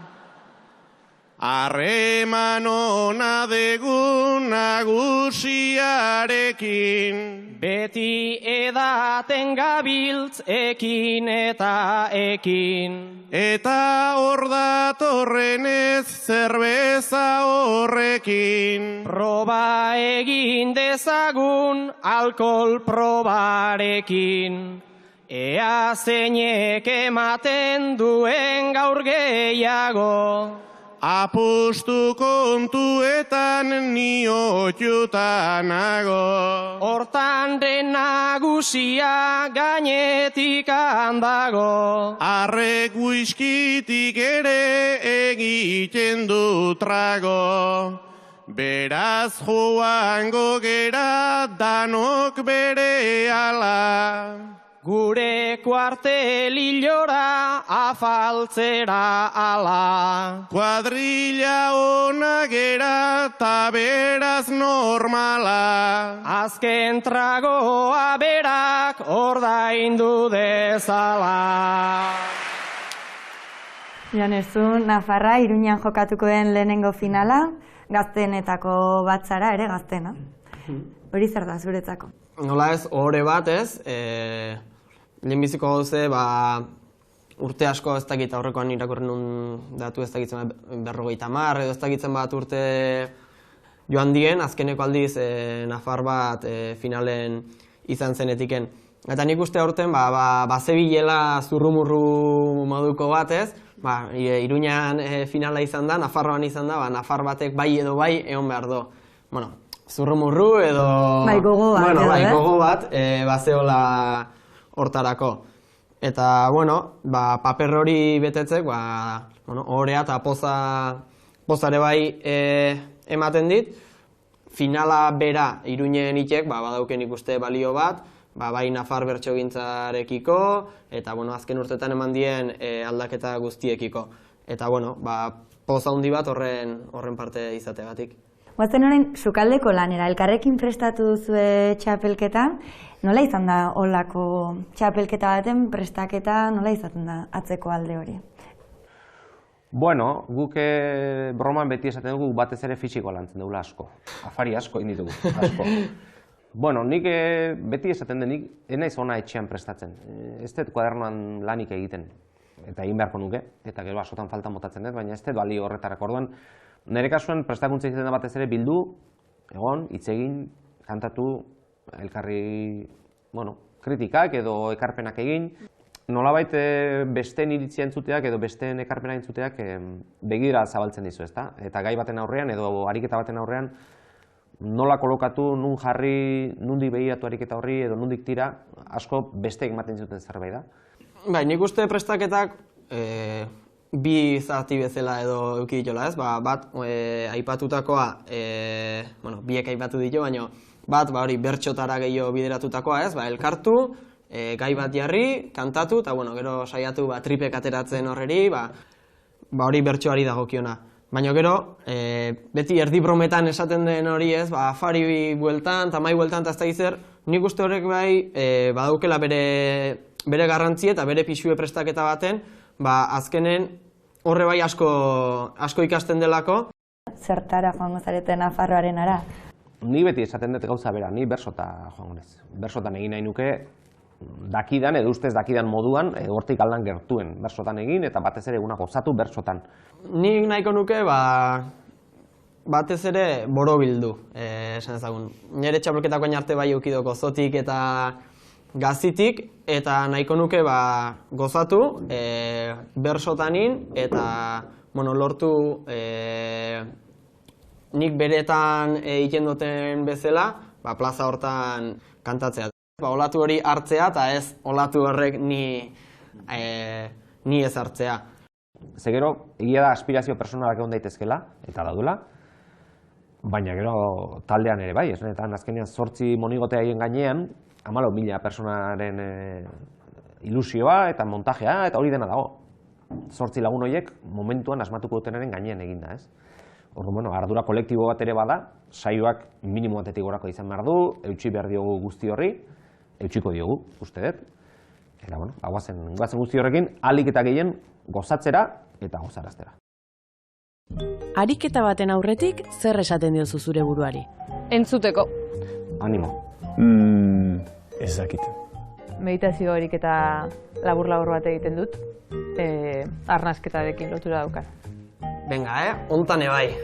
Harreman ona dugu nagusiarekin. Beti edaten gabiltz ekin eta ekin. eta hor datorrenez zerbeza horrekin. Proba egin dezagun alkohol probarekin. Ea zeinek ematen duen gaur gehiago. Apustu kontuetan ni oiuta nago. Hortan den nagusia gainetik handago. Arrek whiskitik ere egiten du trago. Beraz joango gera danok bere ala. Gure kuartelilora afaltzera ala. Kuadrilla ona gera ta beraz normala. Azken tragoa berak ordaindu dezala. Joanezu, Nafarra, Iruñan jokatuko den lehenengo finala, gazteenetako bat zara ere gaztena. Hori zer da zuretzako? Nola ez, ohore bat ez, lehenbiziko gauze, urte asko ez dakit aurrekoan irakurri nun datu ez dakitzen 50 edo ez dakitzen bat urte joan dien, azkeneko aldiz Nafar bat finalen izan zenetiken. Eta nik uste aurten, bazebilela zurrumurru moduko bat ez, Iruñan finala izan da, Nafarroan izan da, Nafar batek bai edo bai egon behar do. Bueno, zurrumurru edo... Bai, gogo bat. Bueno, bai, gogo bat, bazeola hortarako. Eta, bueno, paper hori betetzek, ohorea eta pozare bai ematen dit. Finala bera Iruñen itek, badauken ikuste balio bat, bai Nafar bertsogintzarekiko, eta, bueno, azken urtetan eman dien aldaketa guztiekiko. Eta, bueno, poza handi bat horren parte izategatik. Guazen orain, sukaldeko lanera, elkarrekin prestatu duzue txapelketa, nola izan da holako txapelketa baten prestaketa, nola izaten da atzeko alde hori? Bueno, guk broman beti esaten dugu batez ere fisiko lantzen dugula asko. Afari asko egin ditugu, asko. Bueno, nik beti esaten denik, enaiz ona etxean prestatzen. Ez dut kuadernoan lanik egiten, eta egin beharko nuke, eta gero askotan faltan botatzen dut, baina ez dut balio horretarako. Orduan, nire kasuan prestakuntza egiten da batez ere bildu, egon, hitz egin, kantatu, elkarri, kritikak edo ekarpenak egin. Nolabait besteen iritzia entzuteak edo besteen ekarpena entzuteak begira zabaltzen dizu, ezta? Eta gai baten aurrean edo ariketa baten aurrean nola kolokatu, nun jarri, nundik begiratu ariketa horri edo nundik tira, asko besteek ematen zuten zerbait da. Bai, nik uste prestaketak bi zati bezala edo eduki ditola, ez? Bat aipatutakoa, biek aipatu ditu, baina bat hori bertxotara gehiago bideratutakoa, ez? Elkartu, gai bat jarri, kantatu, eta gero saiatu tripek ateratzen horreri, hori bertsoari dagokiona. Baina gero, beti erdi brometan esaten den hori ez, afari bueltan, tamai bueltan, eta ez da izer, nik uste horrek bai, badaukela bere garrantzi eta bere pixue prestaketa baten, azkenen horre bai asko ikasten delako. Zertara joango zarete Nafarroaren ara? Ni beti esaten dut gauza bera, ni bersota joango nez. Bersotan egin nahi nuke, dakidan edo ustez dakidan moduan, hortik aldan gertuen bersotan egin, eta batez ere eguna gozatu bersotan. Nik nahiko nuke, batez ere borobildu, esan ezagun. Nire txapelketako arte bai eukidoko zotik eta gazitik, eta nahiko nuke gozatu bersotanin, eta lortu nik beretan egiten duten bezala, plaza hortan kantatzea. Olatu hori hartzea eta ez olatu horrek ni ez hartzea. Ze gero, egia da aspirazio personalak egon daitezkela, eta daudela, baina gero taldean ere bai, eta azkenean 8 monigotea haien gainean, 14.000 personaren ilusioa eta montajea, eta hori dena dago. 8 lagun horiek momentuan asmatuko dutenaren gainean eginda, ez? Orduan, ardura kolektibo bat ere bada, saioak minimo batetik gorako izan behar du, eutsi behar diogu guzti horri, eutxiko diogu, uste dut. Eta, guazen guzti horrekin, ahalik eta gehien gozatzera eta gozaraztera. Ariketa baten aurretik, zer esaten diozu zure buruari? Entzuteko. Animo. Ez dakit. meditazio horik eta labur-labur bat egiten dut, arnasketarekin lotura daukan. Venga, hontan ebai.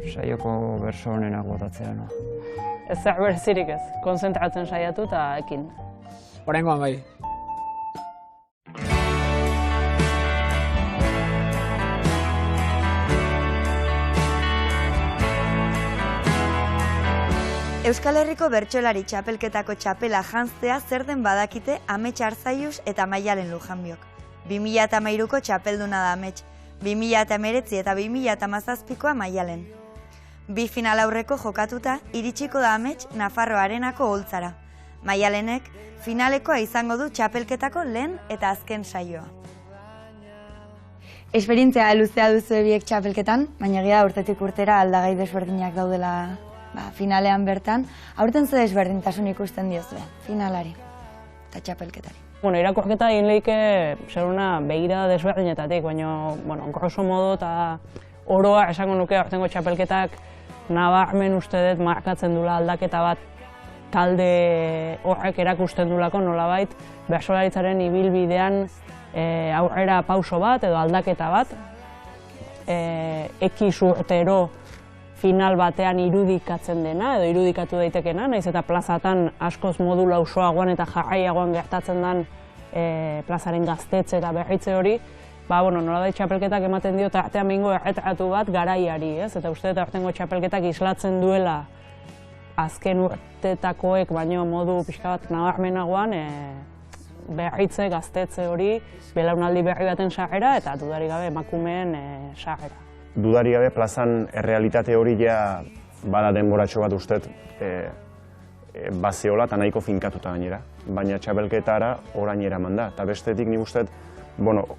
Saioko berso honenak botatzea, no? Ez zer berzirik ez, konzentratzen saiatu eta ekin. Oraingoan bai. Euskal Herriko Bertsolari Txapelketako txapela janztea zer den badakite Amets Arzaius eta Maialen Lujanbiok. 2013ko txapelduna da Amets, 2019 eta 2017koa Maialen. Bi final aurreko jokatuta, iritsiko da Amets Nafarro Arenako oholtzara. Maialenek finalekoa izango du txapelketako lehen eta azken saioa. Esperientzia luzea duzu biek txapelketan, baina egia urtetik urtera aldagai desberdinak daudela finalean bertan. Aurten ze desberdintasun ikusten diozue, finalari eta txapelketari. Irakurketa egin lehike zer una begira desberdinetatik, baina grosso modo eta oroa esango nuke aurtengo txapelketak nabarmen uste dut markatzen dula aldaketa bat talde horrek erakusten dulako nolabait bertsolaritzaren ibilbidean aurrera pauso bat edo aldaketa bat. X urtero final batean irudikatzen dena edo irudikatu daitekena, nahiz eta plazatan askoz modu lausoagoan eta jarraiagoan gertatzen den plazaren gaztetze eta berritze hori, nolabait txapelketak ematen dio tartean behingo erretratu bat garaiari, ez? Eta uste dut aurtengo txapelketak islatzen duela azken urtetakoek baino modu pixka bat nabarmenagoan berritze, gaztetze hori, belaunaldi berri baten sarrera eta dudarik gabe emakumeen sarrera. Dudarik gabe plazan errealitate hori ja bada denboratxo bat ustez bazeola eta nahiko finkatuta gainera. Baina txapelketara orain eraman da. Eta bestetik nik ustez,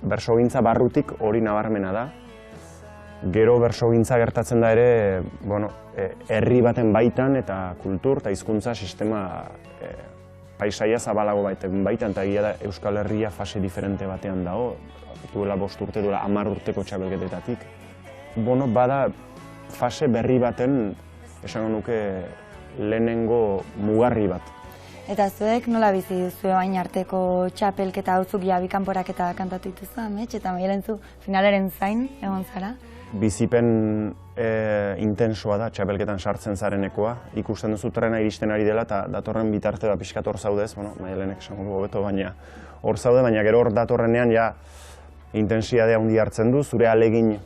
bersogintza barrutik hori nabarmena da. Gero bersogintza gertatzen da ere, herri baten baitan eta kultur eta hizkuntza sistema paisaia zabalago baitan, eta egia da Euskal Herria fase diferente batean dago, duela 5 urte, duela 10 urteko txapelketetatik. Bada fase berri baten, esango nuke, lehenengo mugarri bat. Eta zuek nola bizi duzu bain arteko txapelketa hauzuk jabi kanporaketa kantatu dituzu, Amets, eta Maialen zu finalaren zain egon zara? Bizipen intensoa da txapelketan sartzen zarenekoa. Ikusten duzu trena iristen ari dela eta datorren bitarte da pixkat hor zaudez, Maialenek esango du hobeto, baina hor zaude, baina gero hor datorrenean ja intensiadea handi hartzen du, zure alegin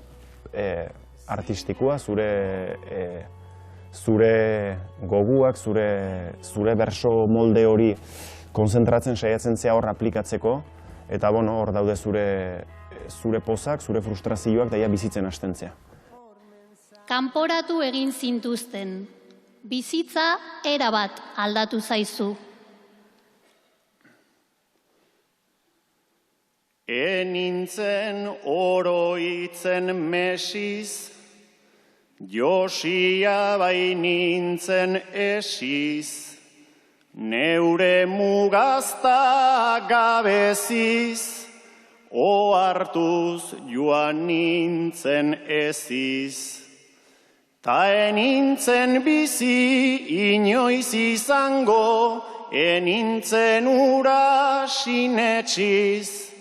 artistikoa, zure goguak, zure berso molde hori konzentratzen saiatzen zea hor aplikatzeko, eta hor daude zure pozak, zure frustrazioak daia bizitzen hastentzea. Kanporatu egin zintuzten, bizitza erabat aldatu zaizu. Enintzen oroitzen mesiz, Josia bainintzen esiz, neure mugazta gabeziz, ohartuz joan nintzen eziz. Ta enintzen bizi inoiz izango, enintzen ura sinetxiz.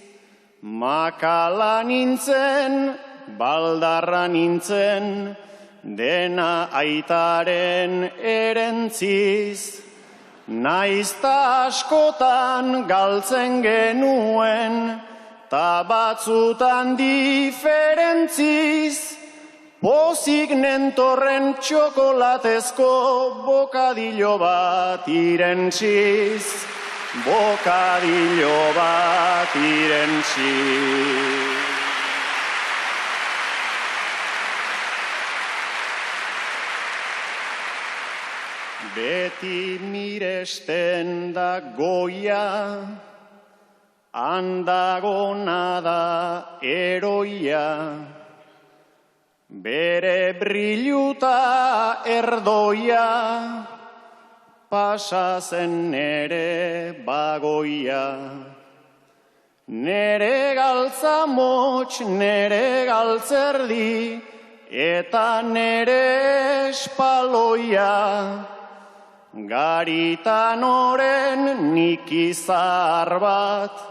Makala nintzen, baldarra nintzen, dena aitaren erentziz. Naizta askotan galtzen genuen, ta batzutan diferentziz. Pozik nentorren txokolatezko bokadillo bat irentziz. Bokadillo bat irentziz. Beti miresten da goia, handagona da eroia, bere brilluta erdoia, pasa zen nere bagoia. Nere galtza motx, nere galtzerdi, eta nere espaloia. Garitan oren nik izar bat,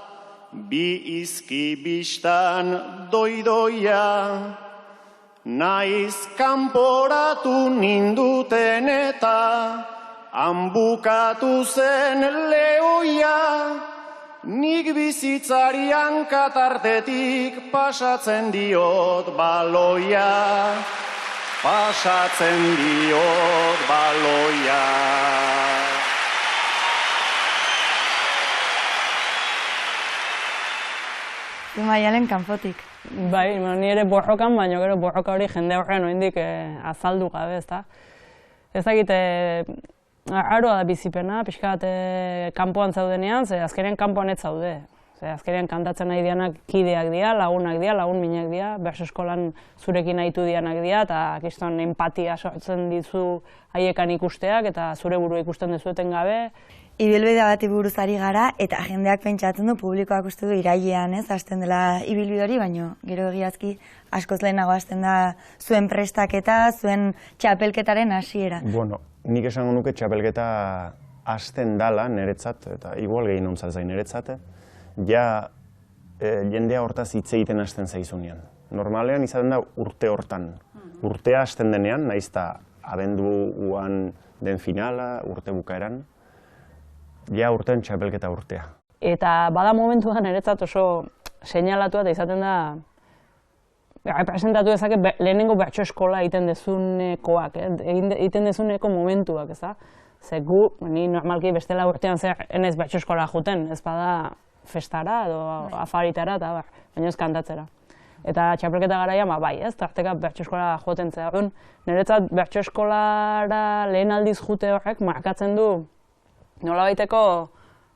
bi izki bistan doidoia, naiz kanporatu ninduten eta hanbukatu zen lehoia, nik bizitzarian katartetik pasatzen diot baloia. Pasatzen diot baloia. Maialen kanpotik. Bai, ni ere borrokan, baina gero borroka hori jende horrean oraindik azaldu gabe, ezta. Ez dakit, aroa da bizipena, pixka bat kanpoan zaudenean, ze azkenean kanpoan ez zaude. Azkenean kantatzen nahi dianak kideak dira, lagunak dira, lagun minak dira, berso eskolan zurekin nahitu dianak dira, eta kiston empatia sortzen dizu haiekan ikusteak, eta zure burua ikusten dezueten gabe. Ibilbide bati buruz ari gara, eta jendeak pentsatzen du, publikoak uste du irailean, ez, hasten dela ibilbide hori, baina gero egiazki askoz lehenago hasten da zuen prestaketa, zuen txapelketaren hasiera. Bueno, nik esango nuke txapelketa hasten dala niretzat, eta igual gehi nontzat zain niretzat, ja jendea hortaz hitz egiten hasten zaizunean. Normalean izaten da urte hortan. Urtea hasten denean, nahiz eta abenduan den finala, urte bukaeran, ja urtean txapelketa urtea. Eta bada momentu da niretzat oso seinalatua eta izaten da representatu dezake lehenengo bertso eskola egiten dezunekoak, egiten dezuneko momentuak, ez da? Ze gu, ni normalki bestela urtean zer enez bertso eskola juten, ez bada festara edo afaritara eta baina ez kantatzera. Eta txapelketa garaian, bai, ez, tarteka bertso eskola joten zera. Niretzat bertso eskolara lehen aldiz jute horrek markatzen du nolabaiteko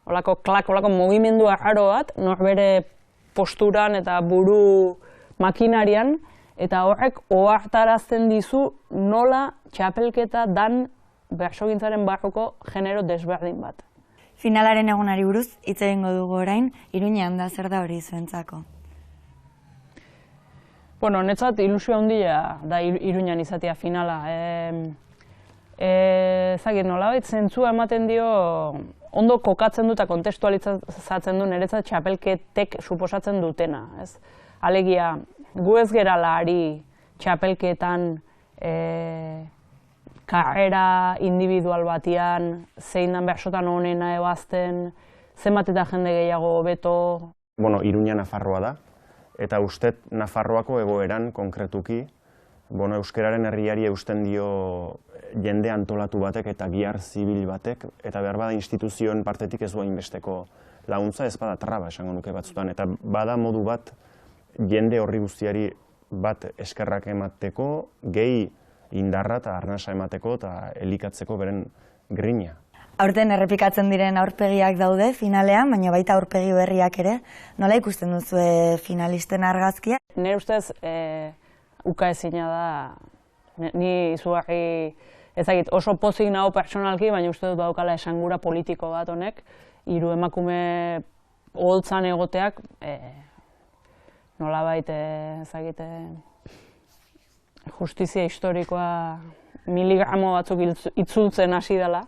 olako mugimendu arraro bat, norbere posturan eta buru makinarian, eta horrek ohartarazten dizu nola txapelketa dan bersogintzaren barruko genero desberdin bat. Finalaren egunari buruz hitz egingo dugu orain, Iruñean da, zer da hori zuentzako? Bueno, netzat ilusio handia da Iruñean izatea finala. Ezagir, nolabait zentzua ematen dio, ondo kokatzen du eta kontestualizatzen du niretzat txapelketek suposatzen dutena. Alegia, gu ez gerala ari txapelketan karrera individual batian, zein dan bersotan honena ebazten, zenbat eta jende gehiago hobeto. Bueno, Iruña Nafarroa da, eta ustet Nafarroako egoeran konkretuki, euskararen herriari eusten dio jende antolatu batek eta gihar zibil batek, eta behar bada instituzioen partetik ez du hainbesteko laguntza, ez bada traba esango nuke batzutan, eta bada modu bat jende horri guztiari bat eskerrak emateko, gehi indarra eta arnasa emateko eta elikatzeko beren grina. Aurten errepikatzen diren aurpegiak daude finalean, baina baita aurpegi berriak ere. Nola ikusten duzu finalisten argazkia? Nire ustez ukaezina da, ni izugarri ezagit oso pozik nago pertsonalki, baina uste dut daukala esangura politiko bat honek, hiru emakume oholtzan egoteak, nolabait ezagit justizia historikoa miligramo batzuk itzultzen hasi dela,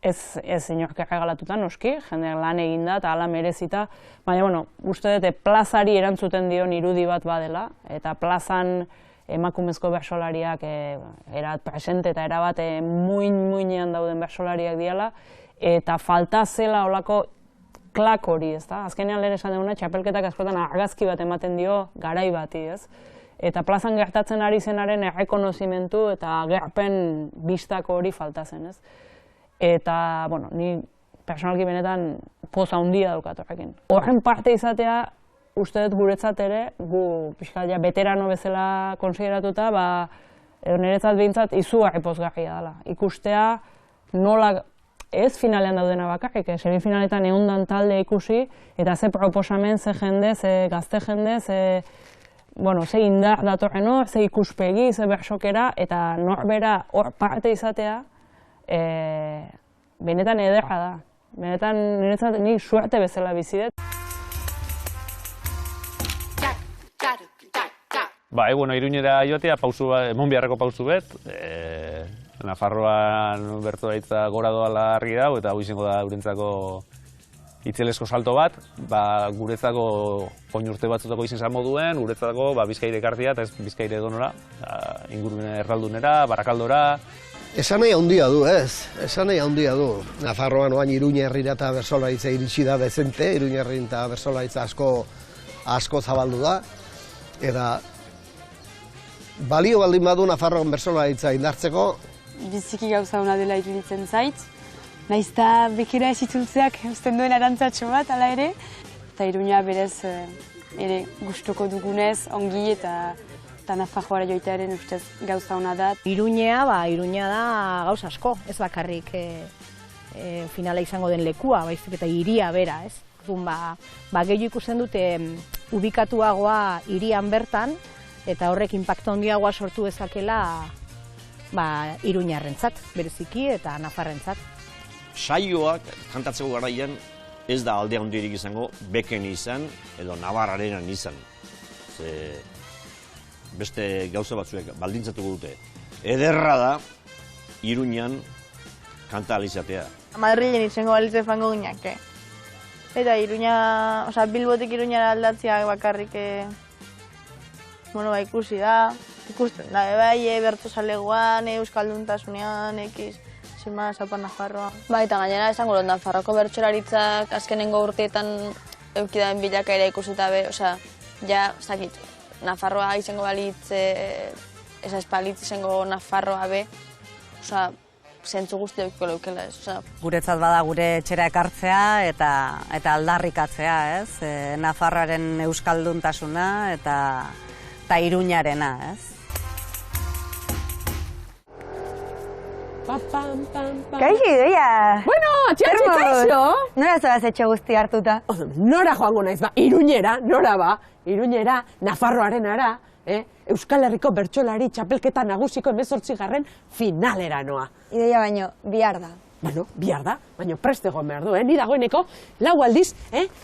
ez inork erregalatuta noski, jendeak lan eginda eta hala merezita, baina uste dut plazari erantzuten dion irudi bat badela, eta plazan emakumezko bersolariak erabat presente eta erabat muinean dauden bersolariak diala, eta falta zela olako klak hori, ez da? Azkenean lehen esan duguna, txapelketak askotan argazki bat ematen dio garai bati, ez? Eta plazan gertatzen ari zenaren errekonozimentu eta gerpen bistako hori falta zen, ez? Eta, ni personalki benetan poza handia daukat horrekin. Horren parte izatea, uste dut guretzat ere, gu pixka veterano bezala konsideratuta, niretzat behintzat izugarri pozgarria dela. Ikustea nola ez finalean daudena bakarrik, semifinaletan ehundan talde ikusi, eta ze proposamen, ze jende, ze gazte jende, ze indar datorren hor, ze ikuspegi, ze bersokera, eta norbera hor parte izatea, benetan ederra da. Benetan niretzat nik suerte bezala bizidet. Bai, bueno, Iruñera joatea, emon beharreko pausu bet. Nafarroan bertolaritza gora doala argi dago, eta hau izango da eurentzako itzelesko salto bat. Guretzako oin urte batzutako izan moduen, guretzako Bizkaire ekartzea, eta ez Bizkaire edonora, ingurune erraldunera, Barakaldora. Esan nahi handia du, ez? Esan nahi handia du. Nafarroan oain Iruña herrira eta bertsolaritza iritsi da dezente, Iruña herrin eta bertsolaritza asko zabaldu da. Eta balio baldin badu Nafarroan bertsolaritza indartzeko. Biziki gauza hona dela iruditzen zait. Naiz eta bekera ez itzultzeak uzten duen arantzatxo bat, ala ere. Eta Iruña berez ere gustuko dugunez, ongi eta Nafarroara joitearen ustez gauza hona da. Iruña da gauza asko, ez bakarrik finala izango den lekua, baizik eta hiria bera, ez? Gehiago ikusten dute ubikatuagoa hirian bertan, eta horrek inpaktu handiagoa sortu dezakela Iruñarrentzat, bereziki eta Nafarrentzat. Saioak kantatzeko garaian ez da alde handirik izango beken izan edo Navarraren izan. Beste gauza batzuek baldintzatuko dute. Ederra da Iruñan kanta alizatea. Madrilen izango balitze fango gineak. Eta Iruña, Bilbotik Iruñara aldatzea bakarrik ikusi da. Ikusten da, bertsozalegoan, euskalduntasunean, zima, Zapan Nafarroa. Eta gainera esango dut, Nafarroko bertsolaritzak azkenengo urteetan eukidaren bilakaera ikusita zakit, Nafarroa izango balitz, ez espalitz izango Nafarroa be, zentzu guzti eukiko leukela ez. Guretzat bada gure etxera ekartzea eta aldarrikatzea, ez? Nafarroaren euskalduntasuna eta Iruñarena, ez? Kaixo, Idoia! Bueno, atxeatxe kaixo! Nora zoaz etxe guzti hartuta? Nora joango naiz, Iruñera, nora Iruñera, Nafarroaren ara, Euskal Herriko bertsolari txapelketa nagusiko 18. finalera noa. Idoia baino, bihar da. Bueno, bihar da, baina prest egon behar du, ni dagoeneko, 4 aldiz,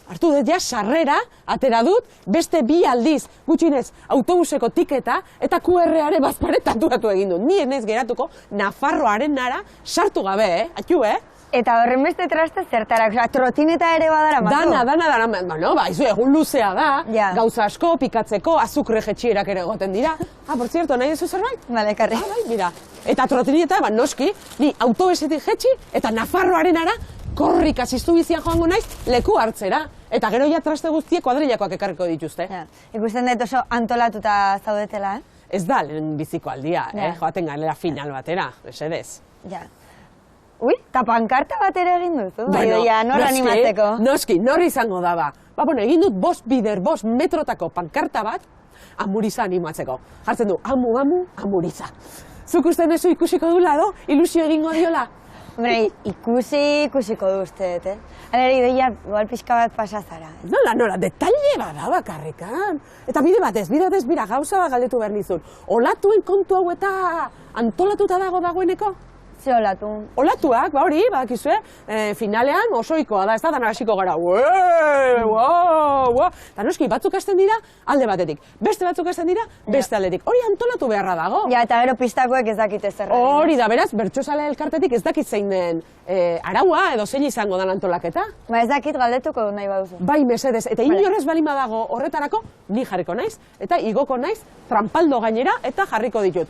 hartu dut ja sarrera, atera dut, beste 2 aldiz, gutxinez, autobuseko tiketa, eta QR-are bazpare tatuatu egin dut. Ni enez geratuko, Nafarroaren nara sartu gabe, atxu, Eta horren beste traste zertarak, trotineta ere badara matu? Dana, bueno, izu egun luzea da, gauza asko, pikatzeko, azukre jetxierak ere egoten dira. Por cierto, nahi duzu zerbait? Bale, karri. Mira, eta trotineta, noski, ni autobesetik jetxi, eta Nafarroaren ara, korrik asiztu bizian joango naiz, leku hartzera. Eta gero ja traste guztiek kuadrilakoak ekarriko dituzte. Ikusten dut oso antolatuta zaudetela, Ez da, lehen biziko aldia, joaten ganera final batera, esedez. Ui, eta pankarta bat ere egin duzu, norra animatzeko. Noski, norra izango daba. Egin dut 5 metrotako pankarta bat, Amuriza animatzeko. Jartzen du, amu, Amuriza. Zuk uste nezu ikusiko du lado, ilusio egingo diola? Ikusiko du usteet, Alera, Idoia, igual pixka bat pasazara. Nola, detalle bada bakarrikan. Eta bide batez, bira, gauza bat galdetu behar nizun. Olatuen kontu hau eta antolatuta dagoeneko? Ze olatu? Olatuak, hori, badakizue, finalean osoikoa da, ez da, dana hasiko gara, eta noski, batzuk hasten dira, alde batetik, beste batzuk hasten dira, beste aldetik, hori antolatu beharra dago. Eta gero pistakoek ez dakite zerra. Hori da, beraz, bertsozale elkartetik ez dakit zein den araua edo zein izango den antolaketa. Ez dakit galdetuko nahi baduzu. Bai, mesedez, eta inorrez balin badago horretarako, ni jarriko naiz, eta igoko naiz, trampaldo gainera, eta jarriko ditut.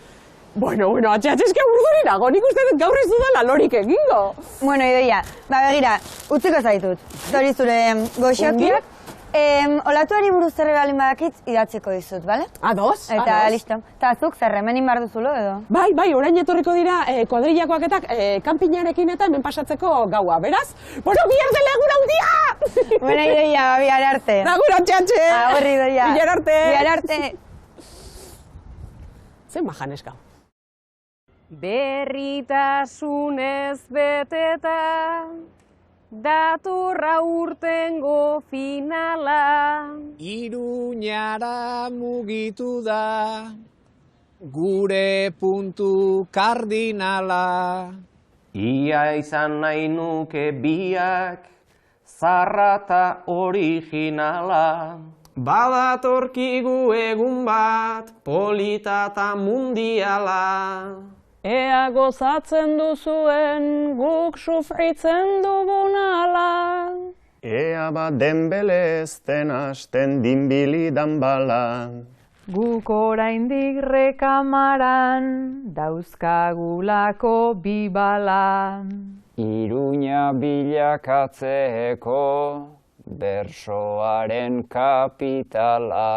Bueno, atxe-atxezke urduri nago, nik uste dut gaur ez dudala lorik egingo. Bueno, Idoia, begira, utziko zaitut. Zori zure goxokiak. Olatuari buruz zerre balin badakit idatzeko dizut, bale? Ados. Eta listo. Eta azuk zerre, hemen bar duzulo edo? Bai, orain etorriko dira kuadrillakoak eta kanpinarekin eta hemen pasatzeko gaua, beraz? Bueno, bihar dela egun handia! Bueno, Idoia, bihar arte. Agur, atxe-atxe! Agur, Idoia. Bihar arte! Bihar arte! Zen majaneska. Berritasunez beteta, datorra urtengo finala. Iruñara mugitu da, gure puntu kardinala. Ia izan nahi nuke biak, zarrata originala. Badatorkigu egun bat, polita eta mundiala. Ea gozatzen duzuen guk sufritzen dugun ala. Ea bat denbelezten hasten dinbili danbala. Guk oraindik rekamaran dauzkagulako bibala. Iruña bilakatzeko bersoaren kapitala.